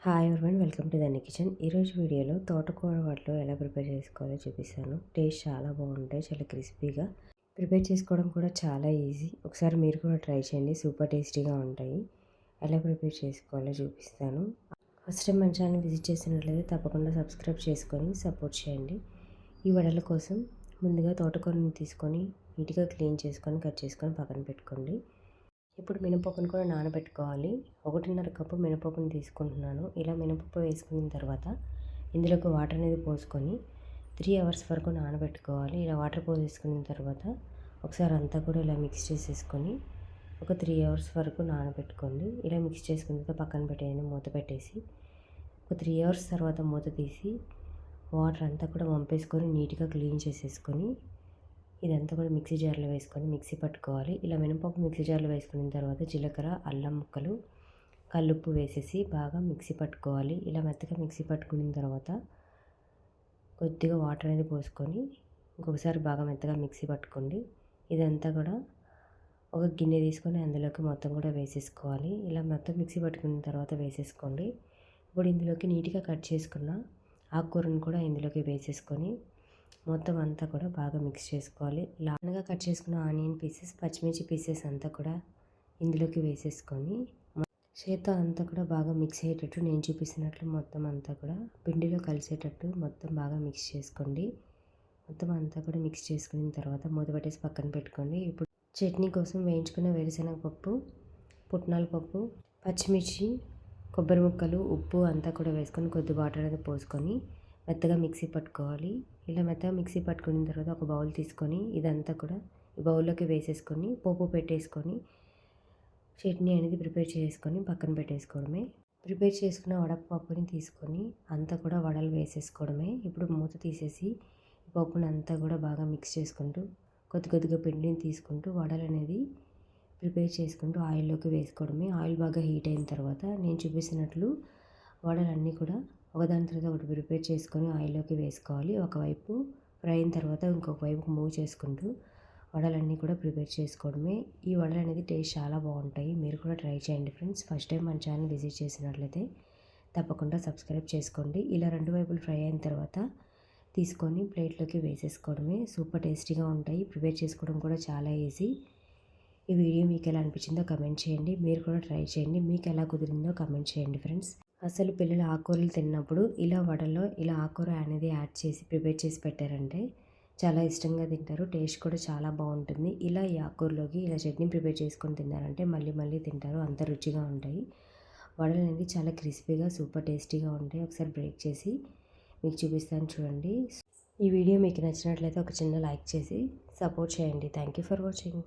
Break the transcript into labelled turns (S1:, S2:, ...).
S1: Hi everyone, welcome to Dhanya kitchen. ఈరోజు వీడియోలో తోటకూర వడలు ఎలా ప్రిపేర్ చేసుకోవాలో చూపిస్తాను. టేస్ట్ చాలా బాగుంటాయి, చాలా క్రిస్పీగా. ప్రిపేర్ చేసుకోవడం కూడా చాలా ఈజీ. ఒకసారి మీరు కూడా ట్రై చేయండి, సూపర్ టేస్టీగా ఉంటాయి. ఎలా ప్రిపేర్ చేసుకోవాలో చూపిస్తాను. ఫస్ట్ టైం మన ఛానల్ విజిట్ చేసినట్లయితే తప్పకుండా సబ్స్క్రైబ్ చేసుకొని సపోర్ట్ చేయండి. ఈ వడల కోసం ముందుగా తోటకూరని తీసుకొని నీట్గా క్లీన్ చేసుకొని కట్ చేసుకొని పక్కన పెట్టుకోండి. ఇప్పుడు మినపప్పును కూడా నానబెట్టుకోవాలి. 1.5 కప్పు మినపప్పును తీసుకుంటున్నాను. ఇలా మినపప్పు వేసుకున్న తర్వాత ఇందులోకి వాటర్ అనేది పోసుకొని 3 అవర్స్ వరకు నానబెట్టుకోవాలి. ఇలా వాటర్ పోసేసుకున్న తర్వాత ఒకసారి అంతా కూడా ఇలా మిక్స్ చేసేసుకొని ఒక 3 అవర్స్ వరకు నానబెట్టుకోండి. ఇలా మిక్స్ చేసుకున్న తర్వాత పక్కన పెట్టేయండి, మూత పెట్టేసి. ఒక 3 అవర్స్ తర్వాత మూత తీసి వాటర్ అంతా కూడా వంపేసుకొని నీట్గా క్లీన్ చేసేసుకొని ఇదంతా కూడా మిక్సీ జార్లో వేసుకొని మిక్సీ పట్టుకోవాలి. ఇలా మినపప్పు మిక్సీ జార్లో వేసుకున్న తర్వాత జీలకర్ర, అల్లం ముక్కలు, కల్లుప్పు వేసేసి బాగా మిక్సీ పట్టుకోవాలి. ఇలా మెత్తగా మిక్సీ పట్టుకున్న తర్వాత కొద్దిగా వాటర్ అనేది పోసుకొని ఇంకొకసారి బాగా మెత్తగా మిక్సీ పట్టుకోండి. ఇదంతా కూడా ఒక గిన్నె తీసుకొని అందులోకి మొత్తం కూడా వేసేసుకోవాలి. ఇలా మొత్తం మిక్సీ పట్టుకున్న తర్వాత వేసేసుకోండి. ఇప్పుడు ఇందులోకి నీట్గా కట్ చేసుకున్న ఆకుకూరను కూడా ఇందులోకి వేసేసుకొని మొత్తం అంతా కూడా బాగా మిక్స్ చేసుకోవాలి. లాన్గా కట్ చేసుకున్న ఆనియన్ పీసెస్, పచ్చిమిర్చి పీసెస్ అంతా కూడా ఇందులోకి వేసేసుకొని చేత్తో అంతా కూడా బాగా మిక్స్ అయ్యేటట్టు నేను చూపిస్తున్నట్లు మొత్తం అంతా కూడా పిండిలో కలిసేటట్టు మొత్తం బాగా మిక్స్ చేసుకోండి. మొత్తం అంతా కూడా మిక్స్ చేసుకున్న తర్వాత మూత పెట్టేసి పక్కన పెట్టుకోండి. ఇప్పుడు చట్నీ కోసం వేయించుకున్న వేరుశనగ పప్పు, పుట్నాల పప్పు, పచ్చిమిర్చి, కొబ్బరి ముక్కలు, ఉప్పు అంతా కూడా వేసుకొని కొద్ది వాటర్ అనేది పోసుకొని మెత్తగా మిక్సీ పట్టుకోవాలి. ఇలా మెత్తగా మిక్సీ పట్టుకున్న తర్వాత ఒక బౌల్ తీసుకొని ఇదంతా కూడా ఈ బౌల్లోకి వేసేసుకొని పోపు పెట్టేసుకొని చట్నీ అనేది ప్రిపేర్ చేసుకొని పక్కన పెట్టేసుకోవడమే. ప్రిపేర్ చేసుకున్న వడపప్పుని తీసుకొని అంతా కూడా వడలు వేసేసుకోవడమే. ఇప్పుడు మూత తీసేసి పప్పుని అంతా కూడా బాగా మిక్స్ చేసుకుంటూ కొద్దిగా పిండిని తీసుకుంటూ వడలు అనేది ప్రిపేర్ చేసుకుంటూ ఆయిల్లోకి వేసుకోవడమే. ఆయిల్ బాగా హీట్ అయిన తర్వాత నేను చూపిస్తున్నట్లు వడలన్నీ కూడా ఒకదాని తర్వాత ఒకటి ప్రిపేర్ చేసుకొని ఆయిల్లోకి వేసుకోవాలి. ఒకవైపు ఫ్రై అయిన తర్వాత ఇంకొక వైపుకు మూవ్ చేసుకుంటూ వడలన్నీ కూడా ప్రిపేర్ చేసుకోవడమే. ఈ వడలు అనేది టేస్ట్ చాలా బాగుంటాయి. మీరు కూడా ట్రై చేయండి ఫ్రెండ్స్. ఫస్ట్ టైం మన ఛానల్ విజిట్ చేసినట్లయితే తప్పకుండా సబ్స్క్రైబ్ చేసుకోండి. ఇలా రెండు వైపులు ఫ్రై అయిన తర్వాత తీసుకొని ప్లేట్లోకి వేసేసుకోవడమే. సూపర్ టేస్టీగా ఉంటాయి. ప్రిపేర్ చేసుకోవడం కూడా చాలా ఈజీ. ఈ వీడియో మీకు ఎలా అనిపించిందో కమెంట్ చేయండి. మీరు కూడా ట్రై చేయండి. మీకు ఎలా కుదిరిందో కమెంట్ చేయండి ఫ్రెండ్స్. అసలు పిల్లలు ఆకుకూరలు తిన్నప్పుడు ఇలా వడలో ఇలా ఆకుకూర అనేది యాడ్ చేసి ప్రిపేర్ చేసి పెట్టారంటే చాలా ఇష్టంగా తింటారు. టేస్ట్ కూడా చాలా బాగుంటుంది. ఇలా ఈ ఆకుకూరలోకి ఇలా చట్నీ ప్రిపేర్ చేసుకొని తిన్నారంటే మళ్ళీ తింటారు, అంత రుచిగా ఉంటాయి. వడలు అనేది చాలా క్రిస్పీగా సూపర్ టేస్టీగా ఉంటాయి. ఒకసారి బ్రేక్ చేసి మీకు చూపిస్తాను చూడండి. ఈ వీడియో మీకు నచ్చినట్లయితే ఒక చిన్న లైక్ చేసి సపోర్ట్ చేయండి. Thank you for watching.